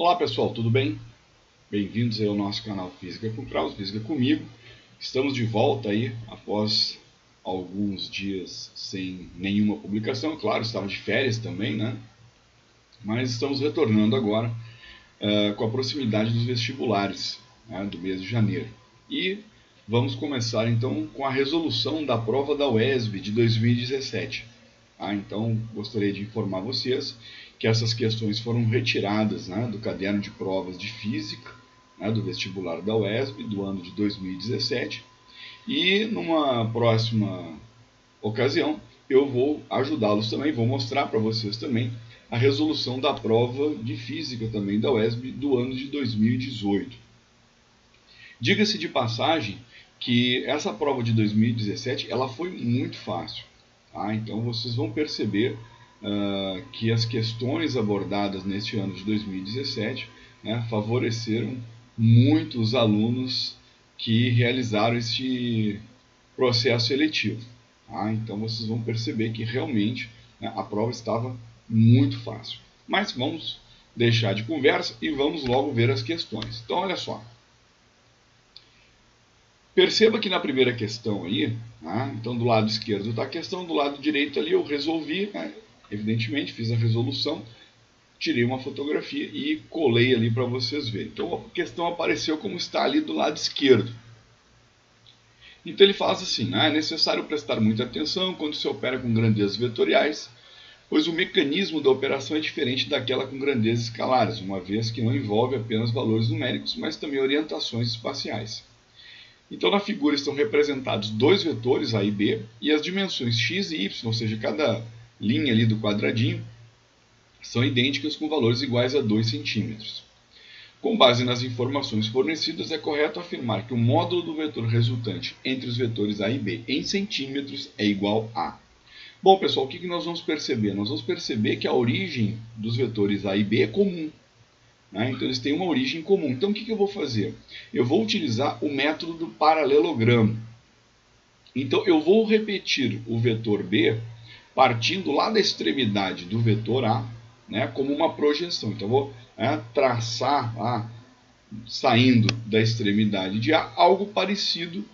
Olá pessoal, tudo bem? Bem-vindos ao nosso canal Física com Kraus, Física comigo. Estamos de volta aí após alguns dias sem nenhuma publicação. Claro, estava de férias também, né? Mas estamos retornando agora com a proximidade dos vestibulares, né, do mês de janeiro. E vamos começar então com a resolução da prova da UESB de 2017. Então, gostaria de informar vocês que essas questões foram retiradas, né, do caderno de provas de Física, né, do vestibular da UESB, do ano de 2017. E numa próxima ocasião, eu vou ajudá-los também, vou mostrar para vocês também a resolução da prova de Física também da UESB do ano de 2018. Diga-se de passagem que essa prova de 2017 ela foi muito fácil. Então vocês vão perceber que as questões abordadas neste ano de 2017 favoreceram muito os alunos que realizaram este processo seletivo. Então vocês vão perceber que realmente a prova estava muito fácil. Mas vamos deixar de conversa e vamos logo ver as questões. Então olha só. Perceba que na primeira questão aí, então do lado esquerdo está a questão, do lado direito ali eu resolvi, evidentemente fiz a resolução, tirei uma fotografia e colei ali para vocês verem. Então a questão apareceu como está ali do lado esquerdo. Então ele fala assim, é necessário prestar muita atenção quando se opera com grandezas vetoriais, pois o mecanismo da operação é diferente daquela com grandezas escalares, uma vez que não envolve apenas valores numéricos, mas também orientações espaciais. Então, na figura estão representados dois vetores, A e B, e as dimensões x e y, ou seja, cada linha ali do quadradinho, são idênticas com valores iguais a 2 centímetros. Com base nas informações fornecidas, é correto afirmar que o módulo do vetor resultante entre os vetores A e B em centímetros é igual a... Bom, pessoal, o que nós vamos perceber? Nós vamos perceber que a origem dos vetores A e B é comum. Então eles têm uma origem comum. Então o que eu vou fazer? Eu vou utilizar o método do paralelogramo. Então eu vou repetir o vetor B partindo lá da extremidade do vetor A, como uma projeção. Então eu vou traçar saindo da extremidade de A algo parecido,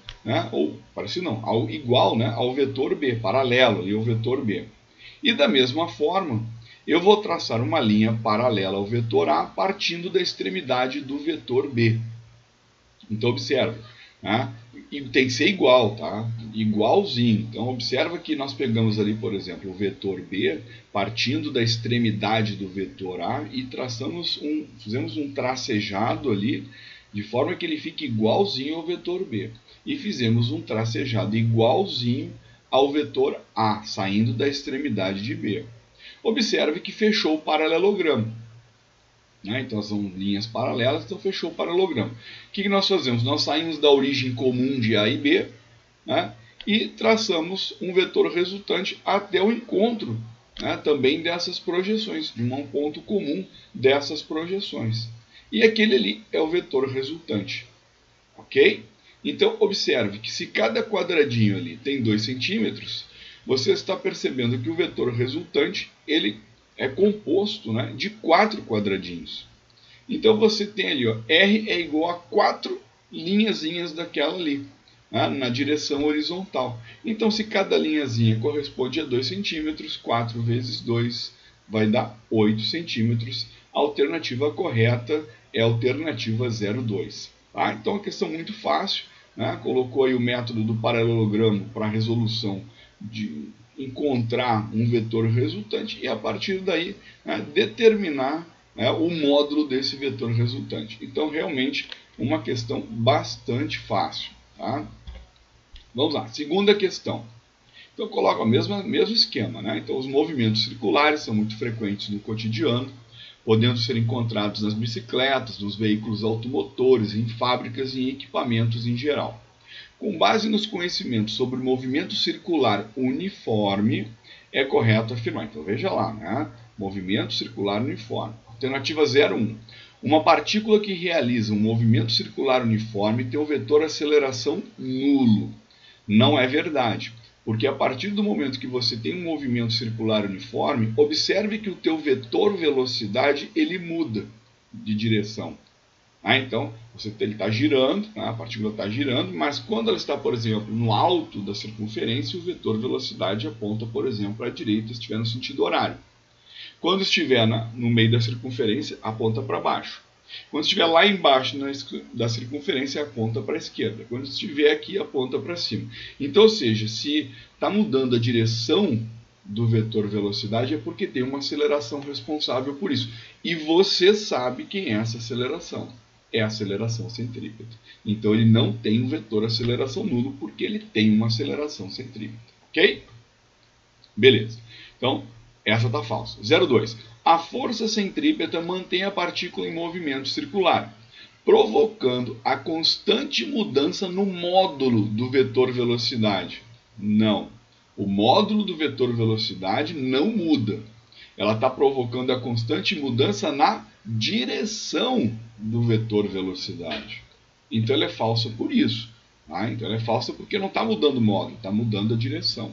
ou parecido não, algo igual ao vetor B, paralelo ali ao vetor B. E da mesma forma, eu vou traçar uma linha paralela ao vetor A partindo da extremidade do vetor B. Então observa, e tem que ser igual, igualzinho. Então observa que nós pegamos ali, por exemplo, o vetor B partindo da extremidade do vetor A e fizemos um tracejado ali de forma que ele fique igualzinho ao vetor B. E fizemos um tracejado igualzinho ao vetor A, saindo da extremidade de B. Observe que fechou o paralelogramo. Então são linhas paralelas, então fechou o paralelogramo. O que nós fazemos? Nós saímos da origem comum de A e B e traçamos um vetor resultante até o encontro também dessas projeções, de um ponto comum dessas projeções. E aquele ali é o vetor resultante. Ok? Então observe que se cada quadradinho ali tem 2 centímetros, você está percebendo que o vetor resultante ele é composto de 4 quadradinhos. Então você tem ali, R é igual a 4 linhazinhas daquela ali, na direção horizontal. Então se cada linhazinha corresponde a 2 centímetros, 4 vezes 2 vai dar 8 centímetros. A alternativa correta é a alternativa 02. Então é uma questão muito fácil. Colocou aí o método do paralelogramo para a resolução de encontrar um vetor resultante e a partir daí determinar o módulo desse vetor resultante. Então realmente uma questão bastante fácil. Vamos lá, segunda questão. Então eu coloco o mesmo esquema. Então os movimentos circulares são muito frequentes no cotidiano, podendo ser encontrados nas bicicletas, nos veículos automotores, em fábricas e em equipamentos em geral. Com base nos conhecimentos sobre o movimento circular uniforme, é correto afirmar. Então veja lá, movimento circular uniforme. Alternativa 01. Uma partícula que realiza um movimento circular uniforme tem o vetor aceleração nulo. Não é verdade, porque a partir do momento que você tem um movimento circular uniforme, observe que o teu vetor velocidade ele muda. de direção. Então, ele está girando, a partícula está girando, mas quando ela está, por exemplo, no alto da circunferência, o vetor velocidade aponta, por exemplo, para a direita, se estiver no sentido horário. Quando estiver no meio da circunferência, aponta para baixo. Quando estiver lá embaixo da circunferência, aponta para a esquerda. Quando estiver aqui, aponta para cima. Então, ou seja, se está mudando a direção do vetor velocidade, é porque tem uma aceleração responsável por isso. E você sabe quem é essa aceleração. É a aceleração centrípeta. Então, ele não tem um vetor aceleração nulo, porque ele tem uma aceleração centrípeta. Ok? Beleza. Então, essa está falsa. 02. A força centrípeta mantém a partícula em movimento circular, provocando a constante mudança no módulo do vetor velocidade. Não. O módulo do vetor velocidade não muda. Ela está provocando a constante mudança na direção do vetor velocidade. Então ela é falsa por isso. Então ela é falsa porque não está mudando o módulo, está mudando a direção.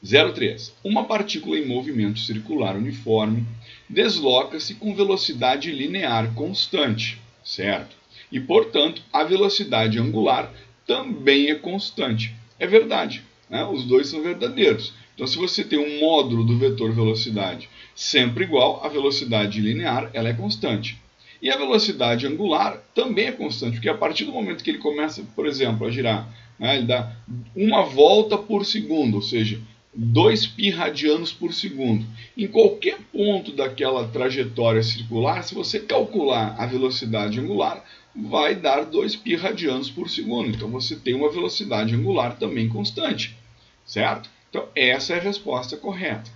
03. Uma partícula em movimento circular uniforme desloca-se com velocidade linear constante, certo? E, portanto, a velocidade angular também é constante. É verdade, né? Os dois são verdadeiros. Então, se você tem um módulo do vetor velocidade sempre igual, a velocidade linear ela é constante. E a velocidade angular também é constante, porque a partir do momento que ele começa, por exemplo, a girar, ele dá uma volta por segundo, ou seja, 2 π radianos por segundo. Em qualquer ponto daquela trajetória circular, se você calcular a velocidade angular, vai dar 2 π radianos por segundo. Então você tem uma velocidade angular também constante, certo? Então essa é a resposta correta.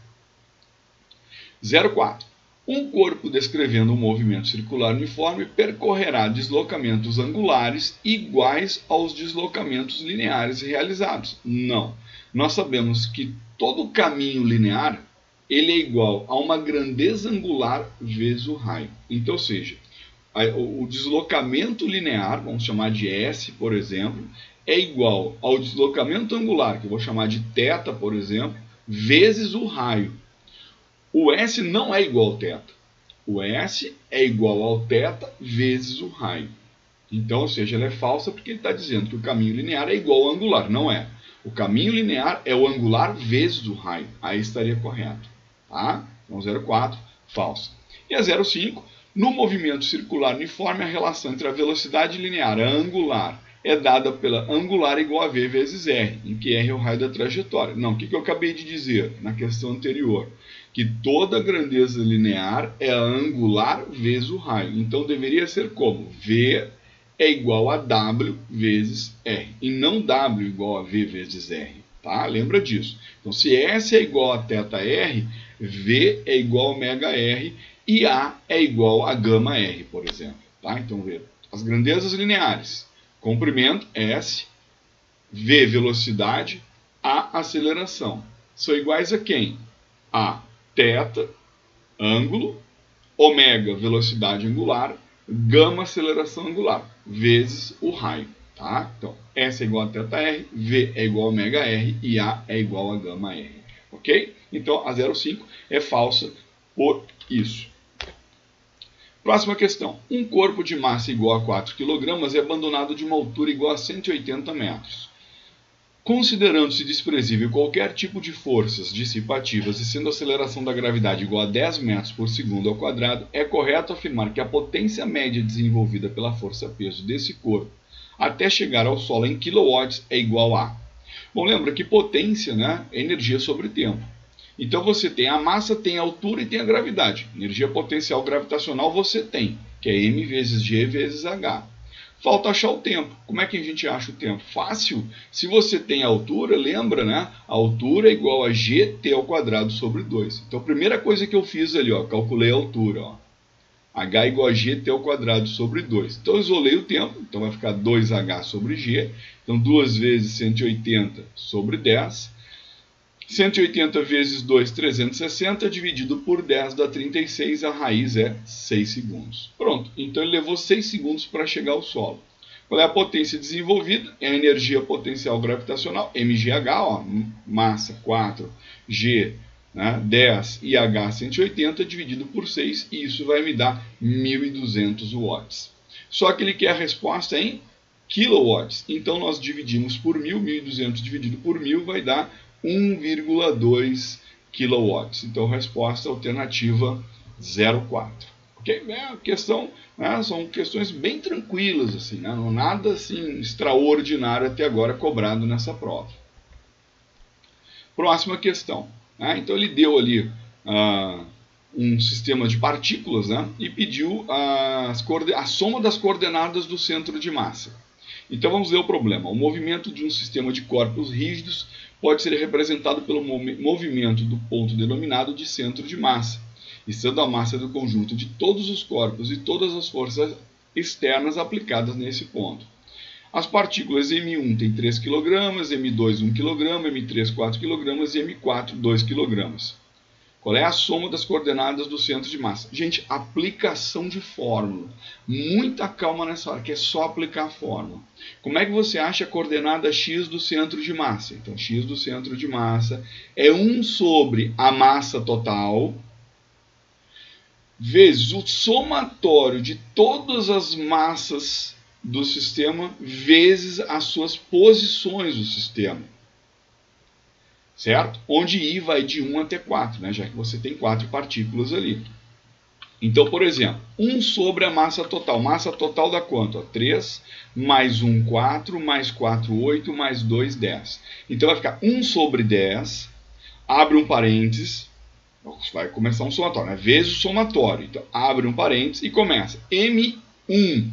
04. Um corpo descrevendo um movimento circular uniforme percorrerá deslocamentos angulares iguais aos deslocamentos lineares realizados. Não. Nós sabemos que todo caminho linear ele é igual a uma grandeza angular vezes o raio. Então, ou seja, o deslocamento linear, vamos chamar de S, por exemplo, é igual ao deslocamento angular, que eu vou chamar de θ, por exemplo, vezes o raio. O S não é igual ao θ. O S é igual ao θ vezes o raio. Então, ou seja, ela é falsa porque ele está dizendo que o caminho linear é igual ao angular. Não é. O caminho linear é o angular vezes o raio. Aí estaria correto. Tá? Então, 04, falsa. E a 05, no movimento circular uniforme, a relação entre a velocidade linear e a angular é dada pela angular igual a V vezes R, em que R é o raio da trajetória. Não, o que eu acabei de dizer na questão anterior? Que toda grandeza linear é a angular vezes o raio. Então, deveria ser como? V é igual a W vezes R, e não W igual a V vezes R. Tá? Lembra disso. Então, se S é igual a θR, V é igual a ômega R e A é igual a gama R, por exemplo. Tá? Então, as grandezas lineares. Comprimento, S, V, velocidade, A, aceleração. São iguais a quem? A, θ, ângulo, ômega, velocidade angular, gama, aceleração angular, vezes o raio. Tá? Então, S é igual a θR, V é igual a ômega R e A é igual a gama R. Ok? Então, a 05 é falsa por isso. Próxima questão. Um corpo de massa igual a 4 kg é abandonado de uma altura igual a 180 metros. Considerando-se desprezível qualquer tipo de forças dissipativas e sendo a aceleração da gravidade igual a 10 metros por segundo ao quadrado, é correto afirmar que a potência média desenvolvida pela força-peso desse corpo até chegar ao solo em quilowatts é igual a... Bom, lembra que potência, né, é energia sobre tempo. Então você tem a massa, tem a altura e tem a gravidade. Energia potencial gravitacional você tem, que é m vezes g vezes h. Falta achar o tempo. Como é que a gente acha o tempo? Fácil. Se você tem a altura, lembra, né? A altura é igual a gt ao quadrado sobre 2. Então a primeira coisa que eu fiz ali, ó, calculei a altura. Ó. H igual a gt ao quadrado sobre 2. Então eu isolei o tempo, então vai ficar 2h sobre g. Então 2 vezes 180 sobre 10. 180 vezes 2, 360, dividido por 10 dá 36, a raiz é 6 segundos. Pronto, então ele levou 6 segundos para chegar ao solo. Qual é a potência desenvolvida? É a energia potencial gravitacional, mgh, ó, massa 4, g né, 10 IH 180 dividido por 6, e isso vai me dar 1.200 watts. Só que ele quer a resposta em kilowatts, então nós dividimos por 1.000, 1.200 dividido por 1.000 vai dar 1,2 kilowatts. Então, resposta alternativa 04. Ok? A questão, né, são questões bem tranquilas, assim, né, não nada assim extraordinário até agora cobrado nessa prova. Próxima questão. Né, então, ele deu ali um sistema de partículas, né, e pediu a soma das coordenadas do centro de massa. Então vamos ver o problema. O movimento de um sistema de corpos rígidos pode ser representado pelo movimento do ponto denominado de centro de massa, estando a massa do conjunto de todos os corpos e todas as forças externas aplicadas nesse ponto. As partículas M1 têm 3 kg, M2 1 kg, M3 4 kg e M4 2 kg. Qual é a soma das coordenadas do centro de massa? Gente, aplicação de fórmula. Muita calma nessa hora, que é só aplicar a fórmula. Como é que você acha a coordenada x do centro de massa? Então, x do centro de massa é 1 sobre a massa total, vezes o somatório de todas as massas do sistema, vezes as suas posições do sistema. Certo? Onde I vai de 1 até 4, né? Já que você tem 4 partículas ali. Então, por exemplo, 1 sobre a massa total. Massa total dá quanto? 3, mais 1, 4, mais 4, 8, mais 2, 10. Então, vai ficar 1 sobre 10, abre um parênteses, vai começar um somatório, né? Vezes o somatório. Então, abre um parênteses e começa. M1.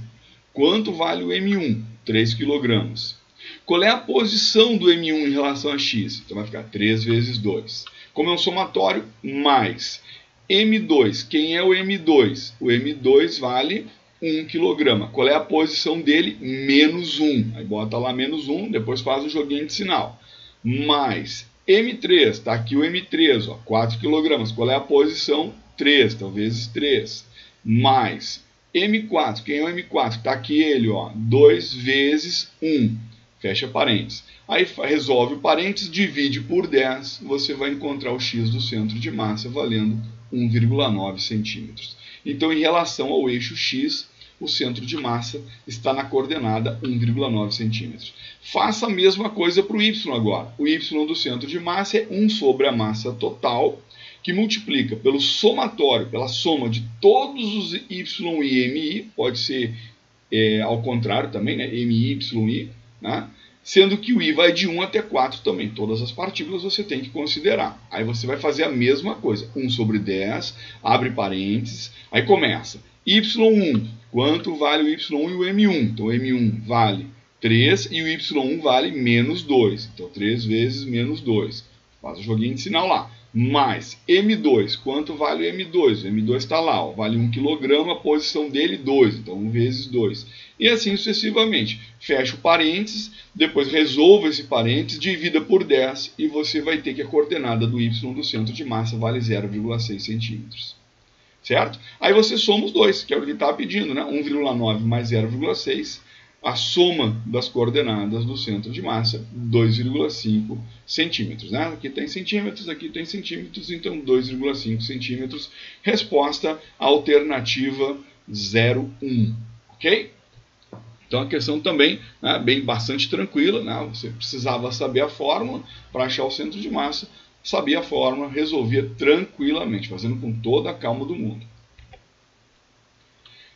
Quanto vale o M1? 3 kg. Qual é a posição do M1 em relação a x? Então vai ficar 3 vezes 2. Como é um somatório, mais M2. Quem é o M2? O M2 vale 1 kg. Qual é a posição dele? Menos 1. Aí bota lá menos 1, depois faz o joguinho de sinal. Mais M3. Está aqui o M3, ó, 4 kg. Qual é a posição? 3. Então vezes 3. Mais M4. Quem é o M4? Está aqui ele, ó, 2 vezes 1. Fecha parênteses. Aí resolve o parênteses, divide por 10, você vai encontrar o x do centro de massa valendo 1,9 centímetros. Então, em relação ao eixo x, o centro de massa está na coordenada 1,9 centímetros. Faça a mesma coisa para o y agora. O y do centro de massa é 1 sobre a massa total, que multiplica pelo somatório, pela soma de todos os y e mi, pode ser ao contrário também, né? mi, y, i, né? Sendo que o i vai de 1 até 4 também. Todas as partículas você tem que considerar. Aí você vai fazer a mesma coisa. 1 sobre 10, abre parênteses, aí começa. y1, quanto vale o y1 e o m1? Então o m1 vale 3 e o y1 vale menos 2. Então 3 vezes menos 2. Faz o joguinho de sinal lá. Mais M2, quanto vale o M2? O M2 está lá, ó, vale 1 kg, a posição dele 2, então 1 vezes 2. E assim sucessivamente. Fecha o parênteses, depois resolva esse parênteses, divida por 10 e você vai ter que a coordenada do y do centro de massa vale 0,6 centímetros. Certo? Aí você soma os dois, que é o que ele está pedindo, né? 1,9 mais 0,6. A soma das coordenadas do centro de massa, 2,5 centímetros. Né? Aqui tem centímetros, aqui tem centímetros, então 2,5 centímetros. Resposta alternativa 01. Ok? Então a questão também, né, bastante tranquila. Né? Você precisava saber a fórmula para achar o centro de massa. Sabia a fórmula, resolvia tranquilamente, fazendo com toda a calma do mundo.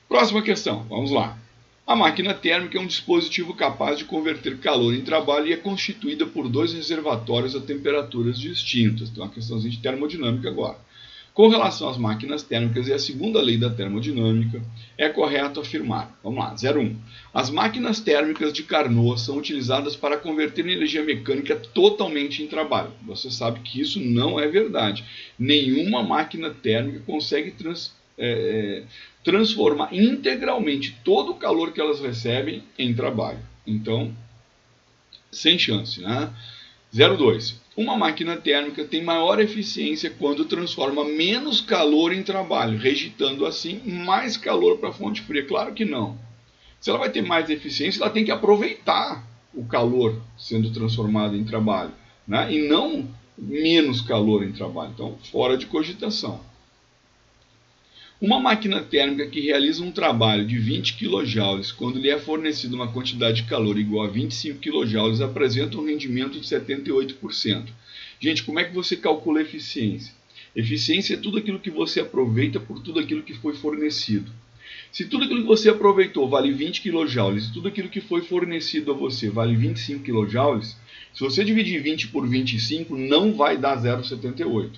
Próxima questão, vamos lá. A máquina térmica é um dispositivo capaz de converter calor em trabalho e é constituída por 2 reservatórios a temperaturas distintas. Então, uma questãozinha de termodinâmica agora. Com relação às máquinas térmicas e à segunda lei da termodinâmica, é correto afirmar. Vamos lá, 01. As máquinas térmicas de Carnot são utilizadas para converter energia mecânica totalmente em trabalho. Você sabe que isso não é verdade. Nenhuma máquina térmica consegue transformar integralmente todo o calor que elas recebem em trabalho. Então, sem chance, né? 02. Uma máquina térmica tem maior eficiência quando transforma menos calor em trabalho, rejeitando assim mais calor para a fonte fria. Claro que não. Se ela vai ter mais eficiência, ela tem que aproveitar o calor sendo transformado em trabalho, né? E não menos calor em trabalho. Então, fora de cogitação. Uma máquina térmica que realiza um trabalho de 20 kJ quando lhe é fornecida uma quantidade de calor igual a 25 kJ apresenta um rendimento de 78%. Gente, como é que você calcula a eficiência? Eficiência é tudo aquilo que você aproveita por tudo aquilo que foi fornecido. Se tudo aquilo que você aproveitou vale 20 kJ e tudo aquilo que foi fornecido a você vale 25 kJ, se você dividir 20 por 25, não vai dar 0,78.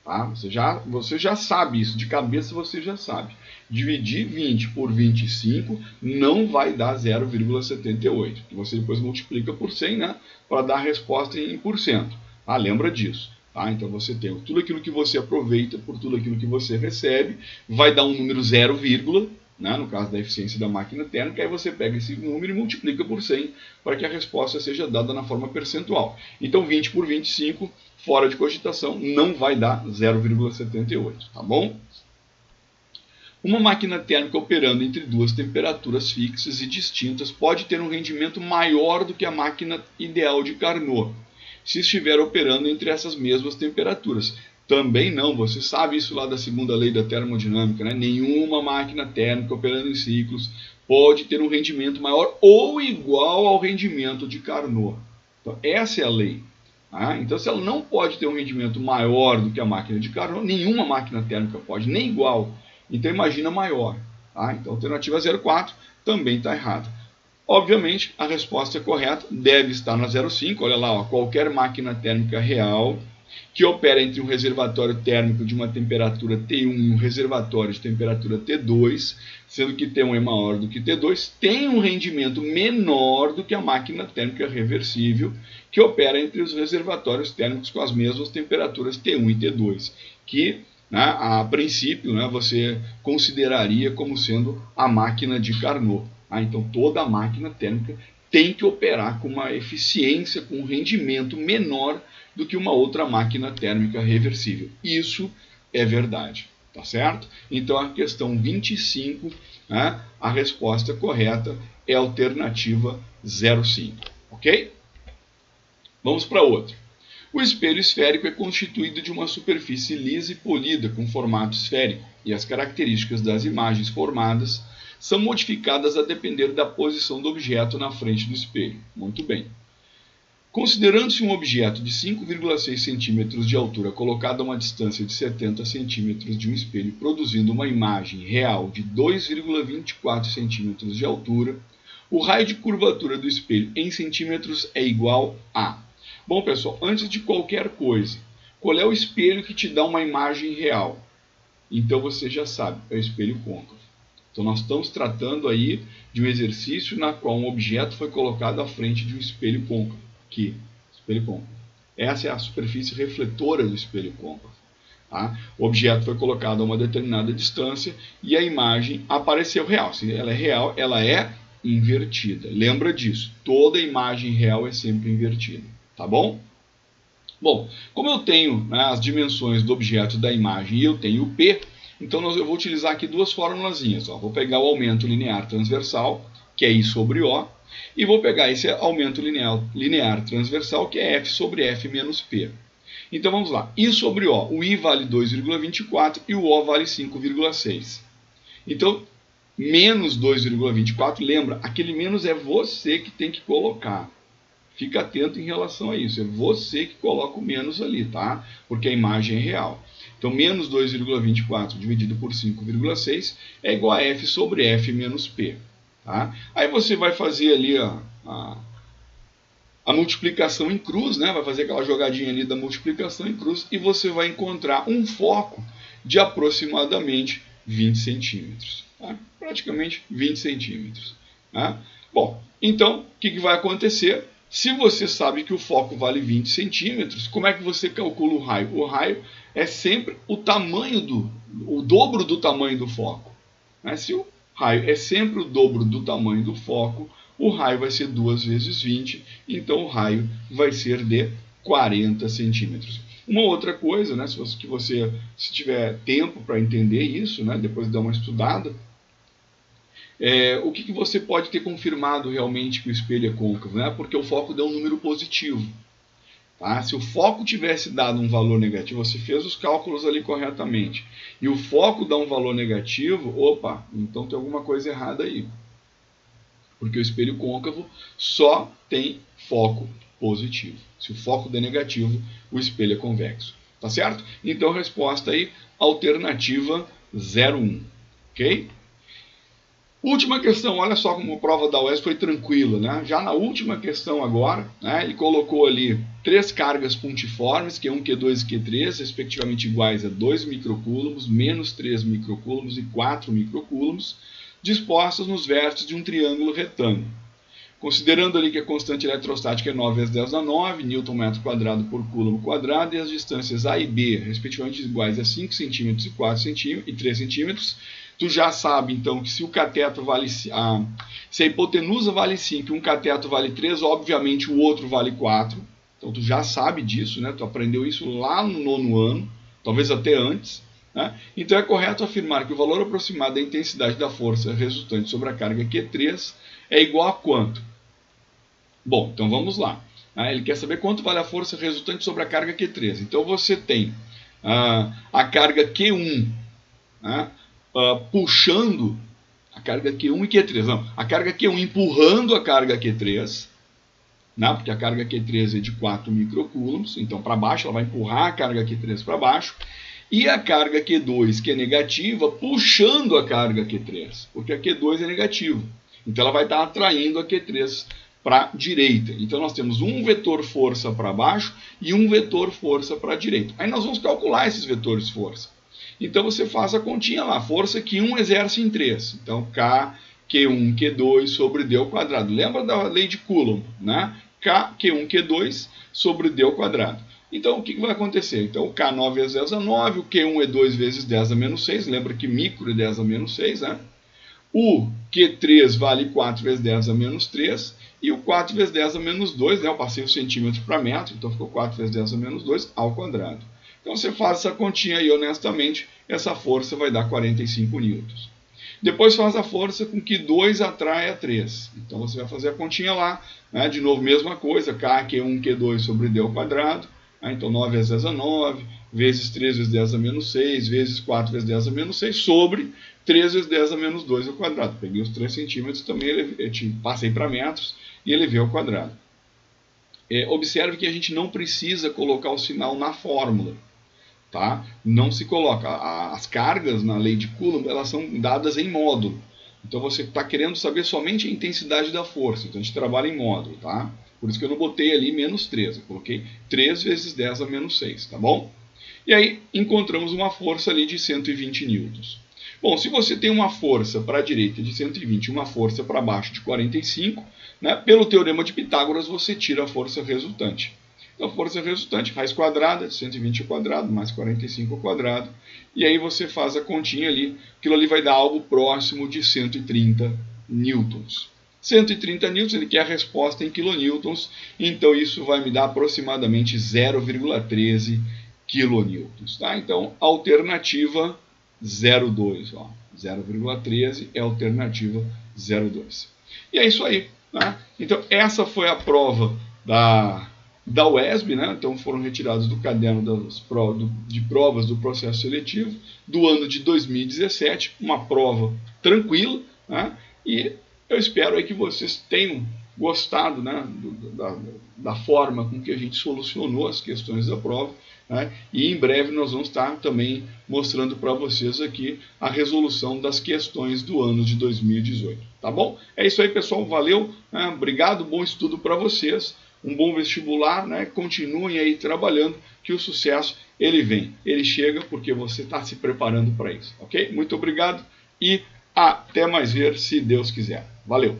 Tá? Você já sabe isso, de cabeça você já sabe. Dividir 20 por 25 não vai dar 0,78. Você depois multiplica por 100, né, para dar a resposta em %. Tá? Lembra disso. Tá? Então você tem tudo aquilo que você aproveita por tudo aquilo que você recebe, vai dar um número 0, né, no caso da eficiência da máquina térmica, aí você pega esse número e multiplica por 100 para que a resposta seja dada na forma percentual. Então 20 por 25, fora de cogitação, não vai dar 0,78, tá bom? Uma máquina térmica operando entre duas temperaturas fixas e distintas pode ter um rendimento maior do que a máquina ideal de Carnot, se estiver operando entre essas mesmas temperaturas. Também não, você sabe isso lá da segunda lei da termodinâmica, né? Nenhuma máquina térmica operando em ciclos pode ter um rendimento maior ou igual ao rendimento de Carnot. Então, essa é a lei. Tá? Então, se ela não pode ter um rendimento maior do que a máquina de Carnot, nenhuma máquina térmica pode, nem igual. Então, imagina maior. Tá? Então, a alternativa 04 também está errada. Obviamente, a resposta correta deve estar na 05. Olha lá, ó, qualquer máquina térmica real que opera entre um reservatório térmico de uma temperatura T1 e um reservatório de temperatura T2, sendo que T1 é maior do que T2, tem um rendimento menor do que a máquina térmica reversível, que opera entre os reservatórios térmicos com as mesmas temperaturas T1 e T2, que, né, a princípio, né, você consideraria como sendo a máquina de Carnot. Então, toda a máquina térmica tem que operar com uma eficiência, com um rendimento menor do que uma outra máquina térmica reversível. Isso é verdade, tá certo? Então, a questão 25, né, a resposta correta é a alternativa 05, ok? Vamos para outra. O espelho esférico é constituído de uma superfície lisa e polida com formato esférico, e as características das imagens formadas são modificadas a depender da posição do objeto na frente do espelho. Muito bem. Considerando-se um objeto de 5,6 cm de altura colocado a uma distância de 70 cm de um espelho, produzindo uma imagem real de 2,24 cm de altura, o raio de curvatura do espelho em centímetros é igual a... Bom, pessoal, antes de qualquer coisa, qual é o espelho que te dá uma imagem real? Então você já sabe, é o espelho côncavo. Então nós estamos tratando aí de um exercício na qual um objeto foi colocado à frente de um espelho côncavo. Aqui, espelho côncavo. Essa é a superfície refletora do espelho côncavo. Tá? O objeto foi colocado a uma determinada distância e a imagem apareceu real. Se ela é real, ela é invertida. Lembra disso, toda imagem real é sempre invertida. Tá bom? Bom, como eu tenho, né, as dimensões do objeto da imagem e eu tenho o P, então eu vou utilizar aqui duas formulazinhas. Ó. Vou pegar o aumento linear transversal, que é I sobre O, e vou pegar esse aumento linear transversal, que é F sobre F menos P. Então vamos lá. I sobre O. O I vale 2,24 e o O vale 5,6. Então, menos 2,24, lembra, aquele menos é você que tem que colocar. Fica atento em relação a isso. É você que coloca o menos ali, tá? Porque a imagem é real. Então, menos 2,24 dividido por 5,6 é igual a F sobre F menos P. Tá? Aí você vai fazer ali a multiplicação em cruz, né? Vai fazer aquela jogadinha ali da multiplicação em cruz e você vai encontrar um foco de aproximadamente 20 centímetros. Tá? Praticamente 20 centímetros. Tá? Bom, então, o que vai acontecer? Se você sabe que o foco vale 20 centímetros, como é que você calcula o raio? O raio é sempre o dobro do tamanho do foco. Né? Se o raio é sempre o dobro do tamanho do foco, o raio vai ser 2 vezes 20, então o raio vai ser de 40 centímetros. Uma outra coisa, né, se tiver tempo para entender isso, né, depois de dar uma estudada, o que você pode ter confirmado realmente que o espelho é côncavo, né? Porque o foco deu um número positivo. Tá? Se o foco tivesse dado um valor negativo, você fez os cálculos ali corretamente, e o foco dá um valor negativo, opa, então tem alguma coisa errada aí. Porque o espelho côncavo só tem foco positivo. Se o foco der negativo, o espelho é convexo. Tá certo? Então, resposta aí, alternativa 01. Ok? Última questão, olha só como a prova da UES foi tranquila, né? Já na última questão agora, né, ele colocou ali 3 cargas pontiformes, Q1, Q2 e Q3, respectivamente iguais a 2 microcoulombs, menos 3 microcoulombs e 4 microcoulombs, dispostas nos vértices de um triângulo retângulo. Considerando ali que a constante eletrostática é 9 vezes 10 a 9, Newton metro quadrado por coulomb quadrado, e as distâncias A e B, respectivamente iguais a 5 cm e 4 cm e 3 cm, tu já sabe, então, que se o cateto vale... se a hipotenusa vale 5 e um cateto vale 3, obviamente o outro vale 4. Então, tu já sabe disso, né? Tu aprendeu isso lá no 9º ano, talvez até antes. Né? Então, é correto afirmar que o valor aproximado da intensidade da força resultante sobre a carga Q3 é igual a quanto? Bom, então vamos lá. Ele quer saber quanto vale a força resultante sobre a carga Q3. Então, você tem a carga Q1, né? Puxando a carga Q1 e Q3. Não, a carga Q1 empurrando a carga Q3, né, porque a carga Q3 é de 4 microcoulombs, então para baixo ela vai empurrar a carga Q3 para baixo, e a carga Q2, que é negativa, puxando a carga Q3, porque a Q2 é negativa. Então ela vai estar atraindo a Q3 para a direita. Então nós temos um vetor força para baixo e um vetor força para a direita. Aí nós vamos calcular esses vetores força. Então você faz a continha lá, força que 1 exerce em 3. Então K, Q1, Q2 sobre D ao quadrado. Lembra da lei de Coulomb, né? K, Q1, Q2 sobre D ao quadrado. Então o que vai acontecer? Então o K 9 vezes 10 a 9, o Q1 é 2 vezes 10 a menos 6, lembra que micro é 10 a menos 6, né? O Q3 vale 4 vezes 10 a menos 3, e o 4 vezes 10 a menos 2, né? Eu passei o centímetro para metro, então ficou 4 vezes 10 a menos 2 ao quadrado. Então você faz essa continha aí honestamente, essa força vai dar 45 newtons. Depois faz a força com que 2 atrai a 3. Então você vai fazer a continha lá, né? De novo mesma coisa, K, Q1, Q2 sobre D ao quadrado. Então 9 vezes 10 a 9, vezes 3 vezes 10 a menos 6, vezes 4 vezes 10 a menos 6, sobre 3 vezes 10 a menos 2 ao quadrado. Peguei os 3 centímetros também, passei para metros e elevei ao quadrado. Observe que a gente não precisa colocar o sinal na fórmula. Tá? Não se coloca. As cargas na lei de Coulomb, elas são dadas em módulo. Então você está querendo saber somente a intensidade da força. Então a gente trabalha em módulo. Tá? Por isso que eu não botei ali menos 3. Eu coloquei 3 vezes 10 a menos 6. Tá bom? E aí encontramos uma força ali de 120 newtons. Bom, se você tem uma força para a direita de 120 e uma força para baixo de 45, né, pelo teorema de Pitágoras você tira a força resultante. Então, a força resultante, raiz quadrada, 120 ao quadrado, mais 45 ao quadrado. E aí você faz a continha ali, aquilo ali vai dar algo próximo de 130 newtons. 130 newtons, ele quer a resposta em kilonewtons, então isso vai me dar aproximadamente 0,13 kilonewtons. Tá? Então, alternativa 0,2. 0,13 é a alternativa 0,2. E é isso aí. Tá? Então, essa foi a prova da UESB, né? Então foram retirados do caderno de provas do processo seletivo do ano de 2017, uma prova tranquila, né? E eu espero aí que vocês tenham gostado, né, da forma com que a gente solucionou as questões da prova, né? E em breve nós vamos estar também mostrando para vocês aqui a resolução das questões do ano de 2018, tá bom? É isso aí, pessoal, valeu, né? Obrigado, bom estudo para vocês. Um bom vestibular, né? Continuem aí trabalhando, que o sucesso ele vem, ele chega porque você está se preparando para isso, ok? Muito obrigado e até mais ver, se Deus quiser. Valeu!